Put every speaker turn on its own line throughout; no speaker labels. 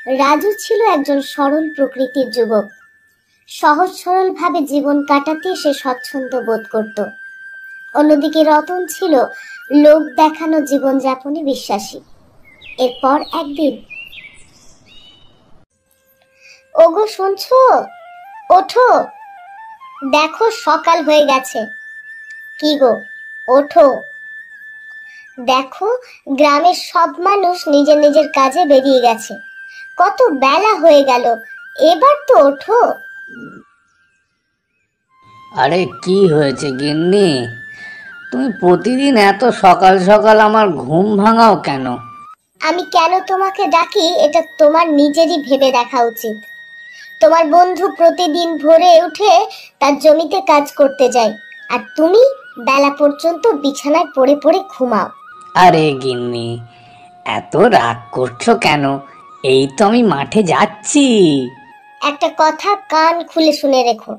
রাজু ছিল একজন সরল প্রকৃতির যুবক। সহজ সরল ভাবে জীবন কাটাতে সে স্বচ্ছন্দ বোধ করত। অন্যদিকে রতন ছিল লোক দেখানো জীবনযাপনে বিশ্বাসী। এরপর একদিন, ওগো শুনছো, ওঠো, দেখো সকাল হয়ে গেছে। কি গো, ওঠো, দেখো গ্রামের সব মানুষ নিজের নিজের কাজে বেরিয়ে গেছে। কত বেলা হয়ে গেল, এবার তো ওঠো।
আরে কি হয়েছে গিন্নি, তুমি প্রতিদিন এত সকাল সকাল আমার ঘুম ভাঙাও কেন?
আমি কেন তোমাকে ডাকি এটা তোমার নিজেরই ভেবে দেখা উচিত। তোমার বন্ধু প্রতিদিন ভোরে উঠে তার জমিতে কাজ করতে যায়, আর তুমি বেলা পর্যন্ত বিছানায় পড়ে পড়ে ঘুমাও।
আরে গিন্নি, এত রাগ করছো কেন? এই তো আমি মাঠে যাচ্ছি।
একটা কথা কান খুলে শুনে রেখো,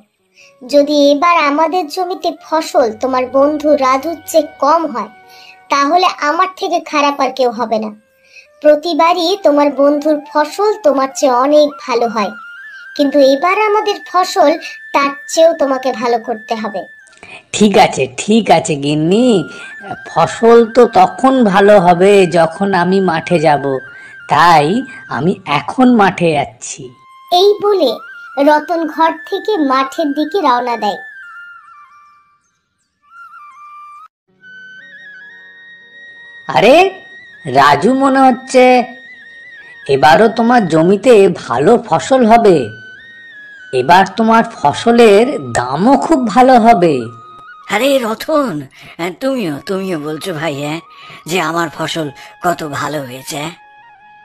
যদি এবার আমাদের জমিতে ফসল তোমার বন্ধু রাজুর চেয়ে কম হয়, তাহলে আমার থেকে খারাপ আর কেউ হবে না। প্রতিবারই তোমার বন্ধুর ফসল তোমার চেয়ে অনেক ভালো হয়, কিন্তু এবার আমাদের ফসল তার চেয়েও তোমাকে ভালো করতে হবে।
ঠিক আছে গিন্নি, ফসল তো তখন ভালো হবে যখন আমি মাঠে যাব, তাই আমি এখন মাঠে যাচ্ছি।
এই বলে রতন ঘর থেকে মাঠের দিকে রওনা দেয়।
আরে রাজু, মনে হচ্ছে এবারও তোমার জমিতে ভালো ফসল হবে। এবার তোমার ফসলের দামও খুব ভালো হবে।
আরে রতন, তুমিও বলছো ভাই, যে আমার ফসল কত ভালো হয়েছে।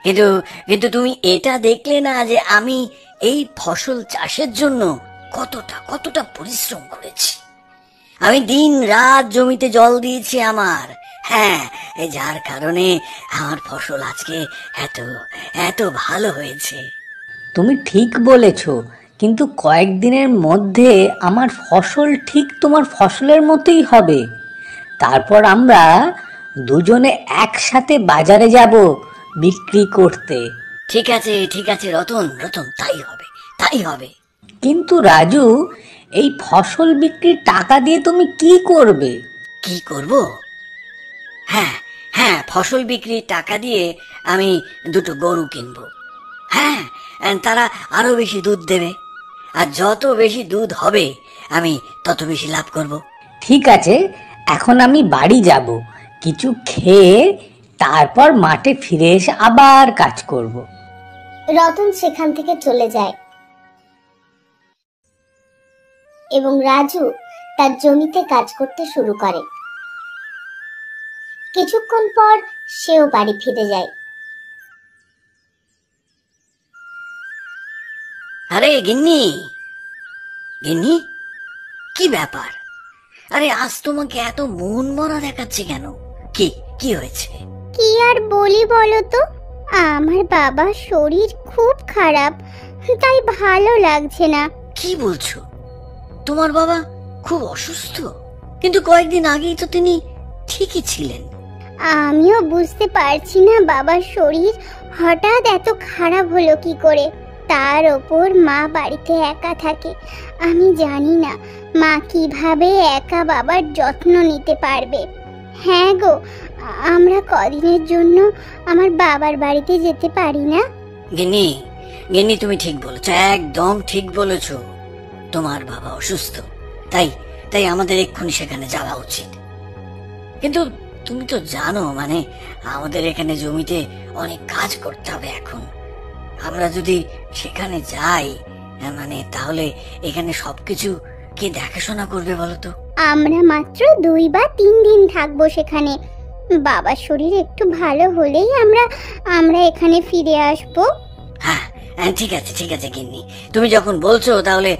কিন্তু কিন্তু তুমি এটা দেখলে না যে আমি এই ফসল চাষের জন্য কতটা পরিশ্রম করেছি। আমি দিন রাত জমিতে জল দিয়েছি আমার। হ্যাঁ, যার কারণে আমার ফসল আজকে এত এত ভালো হয়েছে।
তুমি ঠিক বলেছ, কিন্তু কয়েকদিনের মধ্যে আমার ফসল ঠিক তোমার ফসলের মতোই হবে। তারপর আমরা দুজনে একসাথে বাজারে যাব বিক্রি করতে।
ঠিক আছে রতন, তাই হবে।
কিন্তু রাজু, এই ফসল বিক্রির টাকা দিয়ে তুমি কি করবে?
কি করব? হ্যাঁ, ফসল বিক্রির টাকা দিয়ে আমি দুটো গরু কিনবো। হ্যাঁ, তারা আরো বেশি দুধ দেবে, আর যত বেশি দুধ হবে আমি তত বেশি লাভ করব।
ঠিক আছে, এখন আমি বাড়ি যাব, কিছু খেয়ে তারপর মাঠে ফিরে এসে আবার কাজ করব।
রতন সেখান থেকে চলে যায় এবং রাজু তার জমিতে কাজ করতে শুরু করে। কিছুক্ষণ পর সেও বাড়ি ফিরে যায়।
আরে গিন্নি, কি ব্যাপার? আরে আজ তোমাকে এত মন মরা দেখাচ্ছে কেন? কি হয়েছে?
কি আর বলি বলো তো, আমার বাবার শরীর খুব খারাপ, তাই ভালো লাগছে না।
কি বলছো? তোমার বাবা খুব অসুস্থ? কিন্তু কয়েকদিন আগেই তো তিনি ঠিকই ছিলেন।
আমিও বুঝতে পারছি না বাবার শরীর হঠাৎ এত খারাপ হলো কি করে। তার ওপর মা বাড়িতে একা থাকে, আমি জানি না মা কিভাবে একা বাবার যত্ন নিতে পারবে। হ্যাঁ গো, আমরা কদিনের জন্য আমার বাবার বাড়িতে যেতে পারি না?
গিন্নি, তুমি ঠিক বলেছো, একদম ঠিক বলেছো। তোমার বাবা অসুস্থ, তাই আমাদের এক্ষুনি সেখানে যাওয়া উচিত। কিন্তু তুমি তো জানো, মানে আমাদের এখানে জমিতে অনেক কাজ করতে হবে এখন। আমরা যদি সেখানে যাই, মানে তাহলে এখানে সবকিছু কে দেখাশোনা করবে বলো তো?
আমরা মাত্র 2 বা 3 দিন থাকবো সেখানে। বাবার শরীর একটু ভালো হলেই আমরা এখানে ফিরে আসবো।
হ্যাঁ, ঠিক আছে গিন্নি, তুমি যখন বলছো তাহলে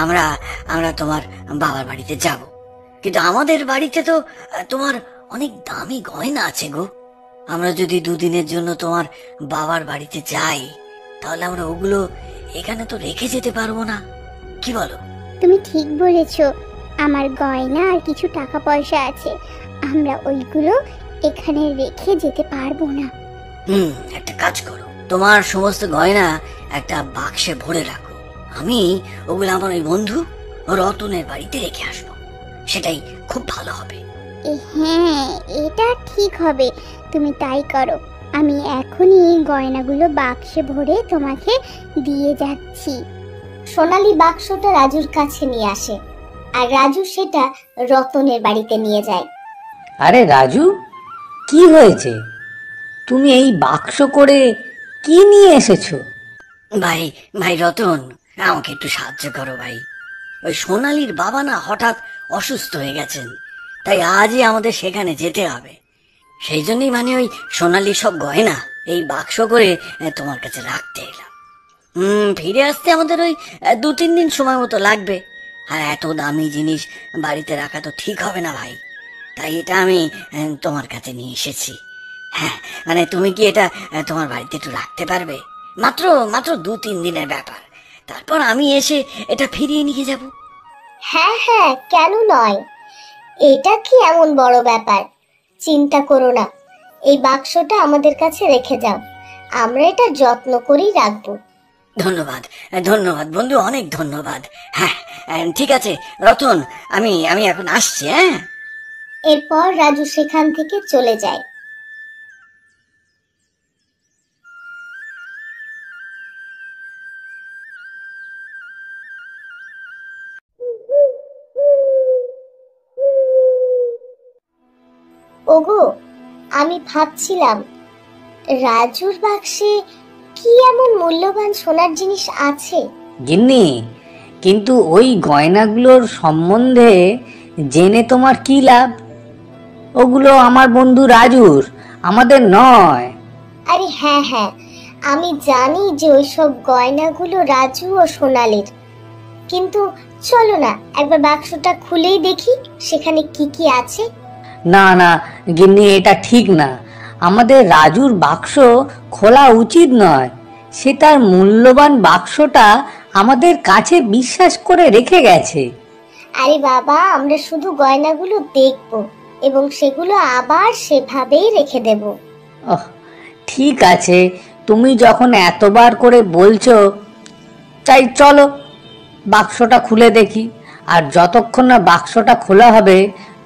আমরা তোমার বাবার বাড়িতে যাব। কিন্তু আমাদের বাড়িতে তো তোমার অনেক দামি গয়না আছে গো। আমরা যদি 2 দিনের জন্য তোমার বাবার বাড়িতে যাই, তাহলে আমরা ওগুলো এখানে তো রেখে যেতে পারবো না। কি বলো?
তুমি ঠিক বলেছো, আমার গয়না আর কিছু টাকা পয়সা আছে, আমরা ওইগুলো এখানে রেখে যেতে পারবো না।
একটা কাজ করো, তোমার সমস্ত গয়না একটা বাক্সে ভরে রাখো। আমি ওগুলো আমার ওই বন্ধু রতনের বাড়িতে রেখে আসবো, সেটাই খুব ভালো হবে।
হ্যাঁ, এটা ঠিক হবে, তুমি তাই করো। আমি এখনই গয়নাগুলো বাক্সে ভরে তোমাকে দিয়ে যাচ্ছি।
সোনালী বাক্সটা রাজুর কাছে নিয়ে আসে, আর রাজু সেটা রতনের বাড়িতে নিয়ে যায়।
আরে রাজু, কি হয়েছে? তুমি এই বাক্স করে কি নিয়ে এসেছো?
ভাই ভাই রতন, আমাকে একটু সাহায্য করো ভাই। ওই সোনালীর বাবা না হঠাৎ অসুস্থ হয়ে গেছেন, তাই আজই আমাদের সেখানে যেতে হবে। সেই জন্যই মানে ওই সোনালীর সব গয়না এই বাক্স করে তোমার কাছে রাখতে এলাম। ফিরে আসতে আমাদের ওই 2-3 দিন সময় মতো লাগবে, আর এত দামি জিনিস বাড়িতে রাখা তো ঠিক হবে না ভাই। তাই এটা আমি তোমার কাছে নিয়ে এসেছি। হ্যাঁ, মানে তুমি কি এটা তোমার বাড়িতে একটু রাখতে পারবে? মাত্র মাত্র 2-3 দিনের ব্যাপার, তারপর আমি এসে এটা ফিরিয়ে নিয়ে যাব।
হ্যাঁ হ্যাঁ, কেন নয়, এটা কি এমন বড় ব্যাপার? চিন্তা করো না, এই বাক্সটা আমাদের কাছে রেখে যাও, আমরা এটা যত্ন করেই রাখবো।
ধন্যবাদ ধন্যবাদ বন্ধু, অনেক ধন্যবাদ। হ্যাঁ ঠিক আছে রতন, আমি আমি এখন আসছি। হ্যাঁ,
এরপর রাজু সেখান থেকে চলে যায়। ওগো, আমি ভাবছিলাম রাজুর বাক্সে কি এমন মূল্যবান সোনার জিনিস আছে।
গিন্নি, কিন্তু ওই গয়নাগুলোর সম্বন্ধে জেনে তোমার কি লাভ? ওগুলো আমার বন্ধু রাজুর, আমাদের নয়।
আরে হ্যাঁ হ্যাঁ, আমি জানি যে ওইসব গয়নাগুলো রাজু ও সোনালীর, কিন্তু চলো না একবার বাক্সটা খুলেই দেখি সেখানে কি কি আছে।
না না গিন্নি, এটা ঠিক না। আমাদের রাজুর বাক্স খোলা উচিত নয়। সে তার মূল্যবান বাক্সটা আমাদের কাছে বিশ্বাস করে রেখে গেছে।
আরে বাবা, আমরা শুধু গয়নাগুলো দেখব এবং সেগুলো আবার সেভাবেই রেখে দেব।
ওহ, ঠিক আছে, তুমি যখন এতবার করে বলছো, তাই চলো বাক্সটা খুলে দেখি। আর যতক্ষণ না বাক্সটা খোলা হবে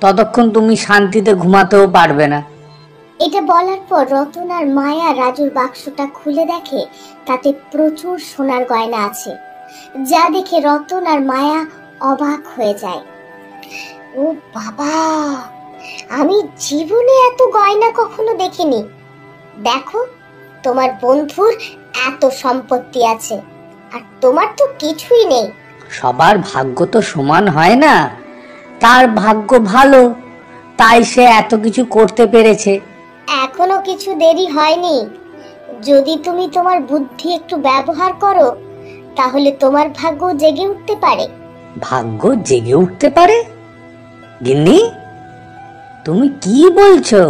ততক্ষণ তুমি শান্তিতে ঘুমাতেও পারবে না।
এটা বলার পর রতন আর মায়া রাজুর বাক্সটা খুলে দেখে তাতে প্রচুর সোনার গয়না আছে, যা দেখে রতন আর মায়া অবাক হয়ে যায়। ও বাবা, আমি জীবনে এত গয়না কখনো দেখিনি। দেখো, তোমার বন্ধুর এত সম্পত্তি আছে আর তোমার তো কিছুই নেই।
সবার ভাগ্য তো সমান হয় না। তার ভাগ্য ভালো, তাই সে এত কিছু করতে পেরেছে।
এখনো কিছু দেরি হয়নি। যদি তুমি তোমার বুদ্ধি একটু ব্যবহার করো, তাহলে তোমার ভাগ্য জেগে উঠতে পারে।
ভাগ্য জেগে উঠতে পারে? গিন্নি, তুমি কি বলছো?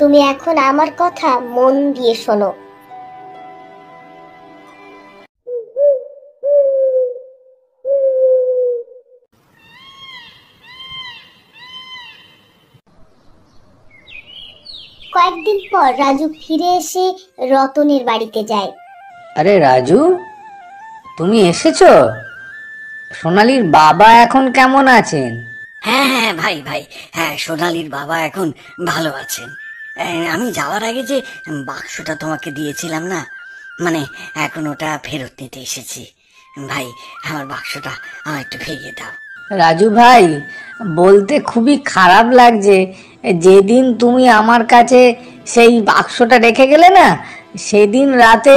তুমি এখন আমার কথা মন দিয়ে শোনো। কয়েকদিন পর রাজু ফিরে এসে রতনের বাড়িতে যায়।
আরে রাজু, তুমি এসেছো? সোনালীর বাবা এখন কেমন আছেন?
হ্যাঁ হ্যাঁ ভাই ভাই, হ্যাঁ সোনালীর বাবা এখন ভালো আছেন। আমি যাওয়ার আগে যে বাক্সটা তোমাকে দিয়েছিলাম না, মানে এখন ওটা ফেরত নিতে এসেছি। ভাই, আমার বাক্সটা আমার একটু ফিরিয়ে দাও।
রাজু ভাই, বলতে খুবই খারাপ লাগছে, যেদিন তুমি আমার কাছে সেই বাক্সটা রেখে গেলে না, সেদিন রাতে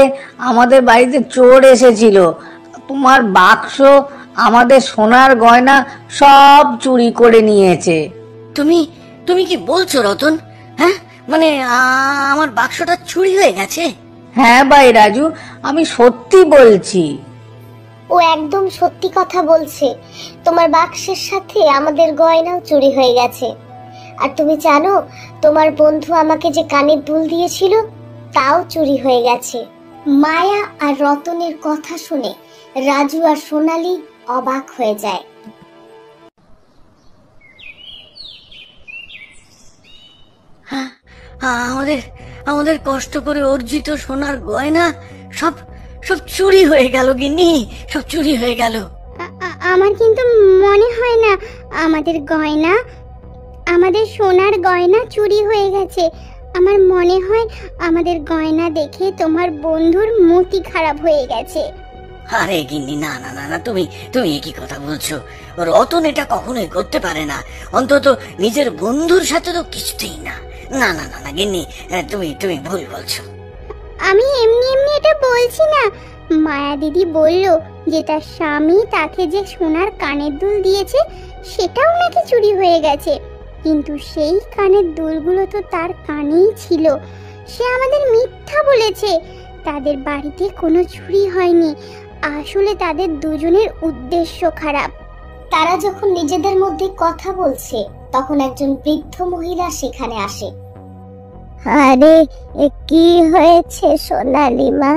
আমাদের বাড়িতে চোর এসেছিল। তোমার বাক্স, আমাদের সোনার গয়না সব চুরি করে নিয়েছে।
তুমি তুমি কি বলছো রতন? হ্যাঁ, মানে আমার বাক্সটা চুরি হয়ে গেছে?
হ্যাঁ ভাই রাজু, আমি সত্যি বলছি।
ও একদম সত্যি কথা বলছে। তোমার বাক্সের সাথে আমাদের গয়নাও চুরি হয়ে গেছে। আর তুমি জানো, তোমার বন্ধু আমাকে যে কানের দুল দিয়েছিল তাও চুরি হয়ে গেছে। মায়া আর রতনের কথা শুনে রাজু আর সোনালী অবাক হয়ে যায়।
আমাদের আমাদের কষ্ট করে অর্জিত সোনার গয়না সব সব চুরি হয়ে গেল গিন্নি, সব চুরি হয়ে গেল।
আমার কিন্তু মনে হয় না আমাদের সোনার গয়না চুরি হয়ে গেছে। আমার মনে হয় আমাদের গয়না দেখে তোমার বন্ধুর মতি খারাপ হয়ে গেছে।
আরে গিন্নি, না না না না, তুমি তুমি কি কথা বলছো? রতন এটা কখনোই করতে পারে না, অন্তত নিজের বন্ধুর সাথে তো কিছুতেই না। না না না না গিন্নি, তুমি তুমি ভুল বলছো।
আমি এমনি এমনি এটা বলছি না। মায়া দিদি বলল যে তার স্বামী তাকে যে সোনার কানের দুল দিয়েছে সেটাও নাকি চুরি হয়ে গেছে, কিন্তু সেই কানের দুলগুলো তো তার কানেই ছিল। সে আমাদের মিথ্যা বলেছে। তাদের বাড়িতে কোনো চুরি হয়নি, আসলে তাদের দুজনের উদ্দেশ্য খারাপ।
তারা যখন নিজেদের মধ্যে কথা বলছে তখন একজন বৃদ্ধ মহিলা সেখানে আসে।
আরে কি হয়েছে সোনালি মা?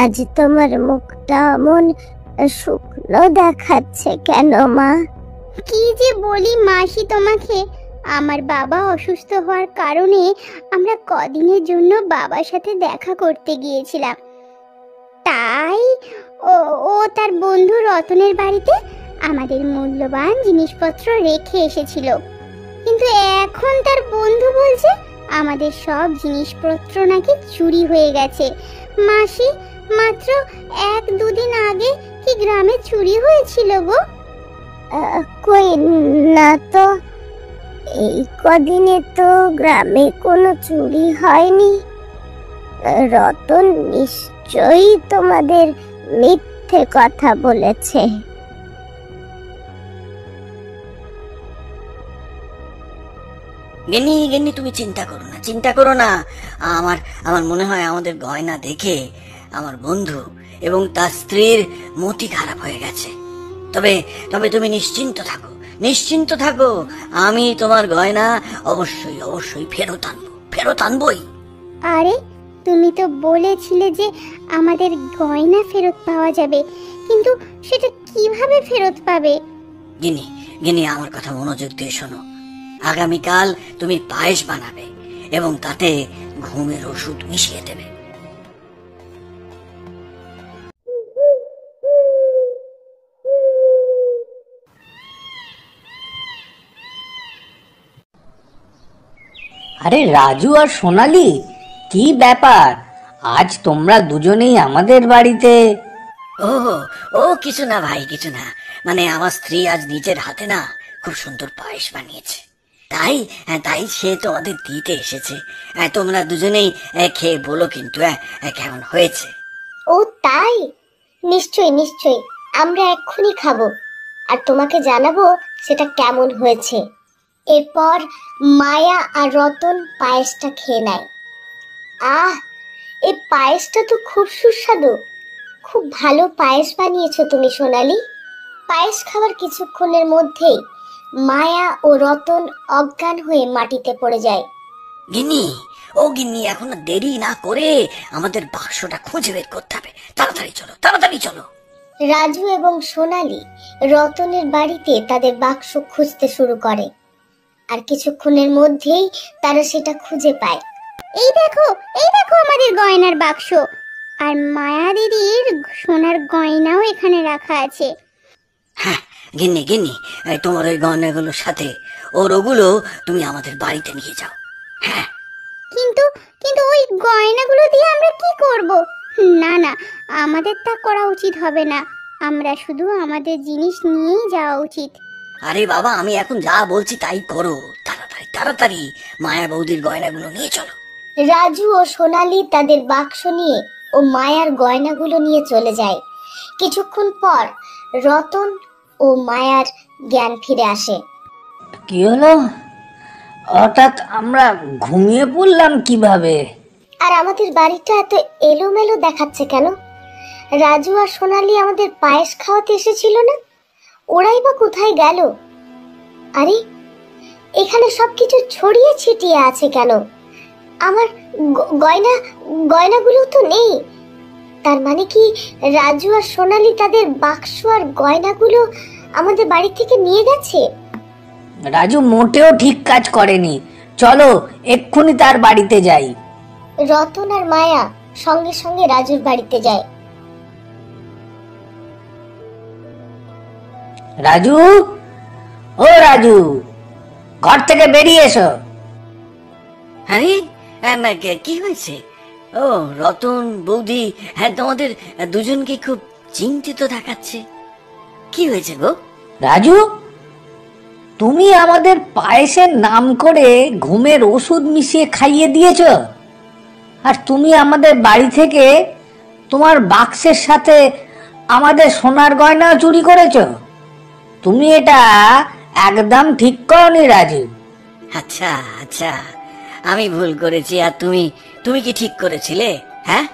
আজ তোমার মুখটা অমন শুকনো দেখাচ্ছে কেন মা?
কি যে বলি মাসি তোমাকে, আমার বাবা অসুস্থ হওয়ার কারণে আমরা কদিনের জন্য বাবার সাথে দেখা করতে গিয়েছিলাম। তাই ও তার বন্ধু রতনের বাড়িতে আমাদের মূল্যবান জিনিসপত্র রেখে এসেছিল, কিন্তু এখন তার বন্ধু বলছে আমাদের সব জিনিসপত্র নাকি চুরি হয়ে গেছে। মাসি, মাত্র 1-2 দিন আগে কি গ্রামে চুরি হয়েছিল গো?
কই না তো, এই কদিনে তো গ্রামে কোনো চুরি হয়নি। রতন নিশ্চয়ই তোমাদের মিথ্যে কথা বলেছে।
গিন্নি গিন্নি, তুমি চিন্তা করো না, চিন্তা করো না। আমার আমার মনে হয় আমাদের গয়না দেখে আমার বন্ধু এবং তার স্ত্রীর মতি খারাপ হয়ে গেছে। তবে তবে তুমি নিশ্চিন্ত থাকো, নিশ্চিন্ত থাকো, আমি তোমার গয়না অবশ্যই অবশ্যই ফেরত আনবই।
আরে তুমি তো বলেছিলে যে আমাদের গয়না ফেরত পাওয়া যাবে, কিন্তু সেটা কিভাবে ফেরত পাবে?
গিন্নি গিন্নি, আমার কথা মনোযোগ দিয়ে শোনো। আগামীকাল তুমি পায়েস বানাবে এবং তাতে ঘুমের ওষুধ মিশিয়ে দেবে।
আরে রাজু আর সোনালি, কি ব্যাপার? আজ তোমরা দুজনেই আমাদের বাড়িতে?
ও ও কিছু না ভাই, কিছু না। মানে আমার স্ত্রী আজ নিজের হাতে না খুব সুন্দর পায়েস বানিয়েছে, তাই তাই সে তোমাদের দিতে এসেছে। তোমরা দুজনেই খেয়ে বলো কিন্তু কেমন হয়েছে।
ও তাই? নিশ্চয়ই নিশ্চয়ই, আমরা এক্ষুনি খাবো আর তোমাকে জানাবো সেটা কেমন হয়েছে। এরপর মায়া আর রতন পায়েসটা খেয়ে নেয়। আহ, এই পায়েসটা তো খুব সুস্বাদু। খুব ভালো পায়েস বানিয়েছো তুমি সোনালি। পায়েস খাবার কিছুক্ষণের মধ্যেই মায়া ও রতন অজ্ঞান হয়ে মাটিতে পড়ে যায়।
গিন্নি, ও গিন্নি, এখন দেরি না করে আমাদের বাক্সটা খুঁজে বের করতে হবে। তাড়াতাড়ি চলো, তাড়াতাড়ি চলো।
রাজু এবং সোনালি রতনের বাড়িতে তাদের বাক্স খুঁজতে শুরু করে, আর কিছুক্ষণের মধ্যেই তারা সেটা খুঁজে পায়।
এই দেখো আমাদের গয়নার বাক্স, আর মায়া দিদির সোনার গয়নাও এখানে রাখা আছে।
হ্যাঁ গিন্নি গিন্নি, তোমার ওই গয়নাগুলোর সাথে ওগুলো তুমি আমাদের বাড়িতে নিয়ে যাও। হ্যাঁ,
কিন্তু কিন্তু ওই গয়নাগুলো দিয়ে আমরা কি করব? না না, আমাদের তা করা উচিত হবে না। আমরা শুধু আমাদের জিনিস নিয়েই যাওয়া উচিত।
আরে বাবা, আমি এখন যা বলছি তাই করো। তাড়াতাড়ি তাড়াতাড়ি মায়া বৌদির গয়নাগুলো নিয়ে চলো।
রাজু ও সোনালি তাদের বাক্স নিয়ে ও মায়ার গয়নাগুলো নিয়ে চলে যায়। কিছুক্ষণ পর রতন ও মায়ার জ্ঞান ফিরে আসে।
কি হলো? হঠাৎ আমরা ঘুমিয়ে পড়লাম কিভাবে?
আর আমাদের বাড়িটা এত এলোমেলো দেখাচ্ছে কেন? রাজু আর সোনালি আমাদের পায়েস খাওয়াতে এসেছিল না? ওরাই বা কোথায় গেল? আরে, এখানে সবকিছু ছড়িয়ে ছিটিয়ে আছে কেন? আমার গয়নাগুলো তো নেই। তার মানে কি রাজু আর সোনালি তাদের বাক্স আর গয়নাগুলো আমাদের বাড়ি থেকে নিয়ে গেছে?
রাজু মোটেও ঠিক কাজ করেনি। চলো এক্ষুনি তার বাড়িতে যাই।
রতন আর মায়া সঙ্গে সঙ্গে রাজুর বাড়িতে যায়।
রাজু, ও রাজু, ঘর থেকে বেরিয়ে এসো।
আরে কি হয়েছে? ও রতন, বৌদি, হ্যাঁ তোমাদের দুজনকে খুব চিন্তিত দেখাচ্ছে। কি হয়েছে গো?
রাজু, তুমি আমাদের পায়েসের নাম করে ঘুমের ওষুধ মিশিয়ে খাইয়ে দিয়েছ, আর তুমি আমাদের বাড়ি থেকে তোমার বাক্সের সাথে আমাদের সোনার গয়না চুরি করেছ। তুমি এটা একদম ঠিক করনি রাজু।
আচ্ছা আচ্ছা, আমি ভুল করেছি। আর তুমি তুমি কি ঠিক করেছিলে? হ্যাঁ,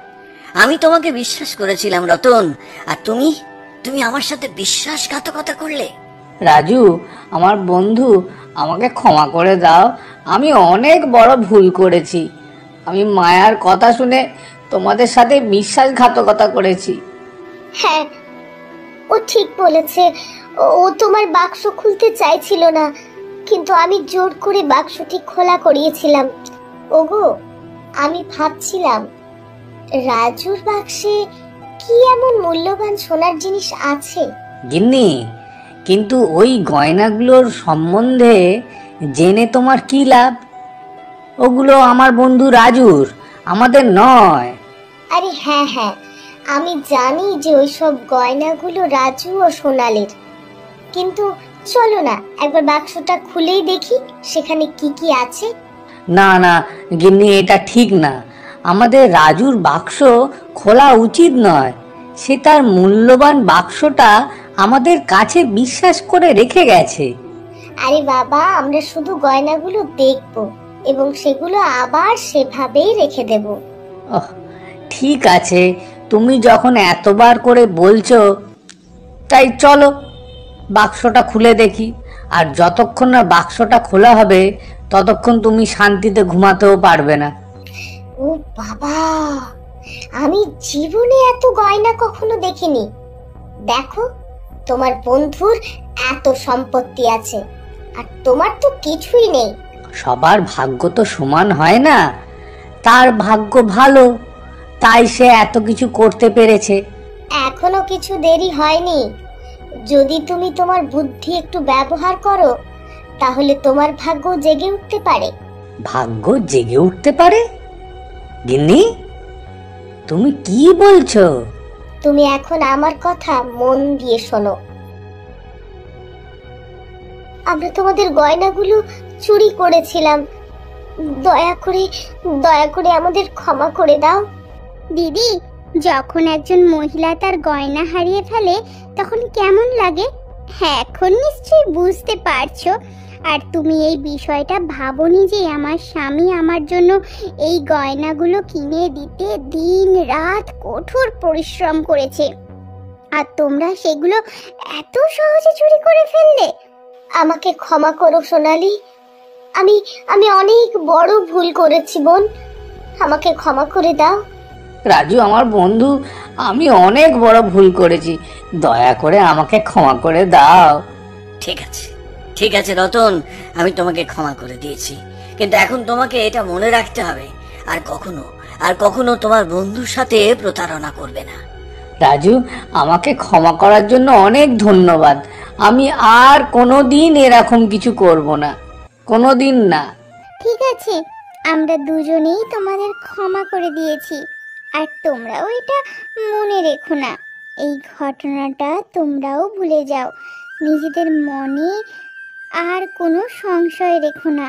আমি তোমাকে বিশ্বাস করেছিলাম রতন, আর তুমি তুমি আমার সাথে বিশ্বাসঘাতকতা করলে।
রাজু, আমার বন্ধু, আমাকে ক্ষমা করে দাও। আমি অনেক বড় ভুল করেছি। আমি মায়ার কথা শুনে তোমাদের সাথে বিশ্বাসঘাতকতা করেছি।
হ্যাঁ, ও ঠিক বলেছে। ও তোমার বাক্স খুলতে চাইছিল না, কিন্তু আমি জোর করে বাক্সটি খোলা করিয়েছিলাম। ওগো, আমি ভাবছিলাম রাজুর বাক্সে কি এমন মূল্যবান সোনার জিনিস আছে।
গিন্নি, কিন্তু ওই গয়নাগুলোর সম্বন্ধে জেনে তোমার কি লাভ? ওগুলো আমার বন্ধু রাজুর, আমাদের নয়।
আরে হ্যাঁ হ্যাঁ, আমি জানি যে ওইসব গয়নাগুলো রাজু ও সোনালের, কিন্তু চলো না একবার বাক্সটা খুলেই দেখি সেখানে কি কি আছে।
না না গিন্নি, এটা ঠিক না। আমাদের রাজুর বাক্স খোলা উচিত নয়। সে তার মূল্যবান বাক্সটা আমাদের কাছে বিশ্বাস করে রেখে গেছে।
আরে বাবা, আমরা শুধু গয়নাগুলো দেখব এবং সেগুলো আবার সেভাবেই রেখে দেব।
ওহ, ঠিক আছে, তুমি যখন এতবার করে বলছো, তাই চলো বাক্সটা খুলে দেখি। আর যতক্ষণ না বাক্সটা খোলা হবে ততক্ষণ তুমি শান্তিতে ঘুমাতেও পারবে না।
ও বাবা, আমি জীবনে এত গয়না কখনো দেখিনি। দেখো, তোমার বন্ধুর এত সম্পত্তি আছে আর তোমার তো কিছুই নেই।
সবার ভাগ্য তো সমান হয় না। তার ভাগ্য ভালো, তাই সে এত কিছু করতে পেরেছে।
এখনো কিছু দেরি হয়নি। যদি তুমি তোমার বুদ্ধি একটু ব্যবহার করো, তাহলে তোমার ভাগ্য জেগে উঠতে পারে।
ভাগ্য জেগে উঠতে পারে? গিন্নি, তুমি কি বলছো?
তুমি এখন আমার কথা মন দিয়ে শোনো। আমরা তোমাদের গয়নাগুলো চুরি করেছিলাম। দয়া করে আমাদের ক্ষমা করে দাও।
দিদি, যখন একজন মহিলা তার গয়না হারিয়ে ফেলে তখন কেমন লাগে হ্যাঁ এখন নিশ্চয়ই বুঝতে পারছো। আর তুমি এই বিষয়টা ভাবোনি যে আমার স্বামী আমার জন্য এই গয়নাগুলো কিনে দিতে দিন রাত কঠোর পরিশ্রম করেছে, আর তোমরা সেগুলো এত সহজে চুরি করে ফেললে।
আমাকে ক্ষমা করো সোনালি। আমি অনেক বড় ভুল করেছি বোন, আমাকে ক্ষমা করে দাও।
রাজু আমার বন্ধু, আমি অনেক বড় ভুল করেছি, দয়া করে আমাকে ক্ষমা করে দাও।
ঠিক আছে রতন, আমি তোমাকে ক্ষমা করে দিয়েছি, কিন্তু এখন তোমাকে এটা মনে রাখতে হবে আর কখনো তোমার বন্ধুর সাথে প্রতারণা করবে না।
রাজু, আমাকে ক্ষমা করার জন্য অনেক ধন্যবাদ। আমি আর কোনোদিন এরকম কিছু করব না, কোনোদিন না।
ঠিক আছে, আমরা দুজনেই তোমাদের ক্ষমা করে দিয়েছি, আর তোমরাও এটা মনে রেখো না। এই ঘটনাটা তোমরাও ভুলে যাও, নিজেদের মনে আর কোনো সংশয় রেখো না।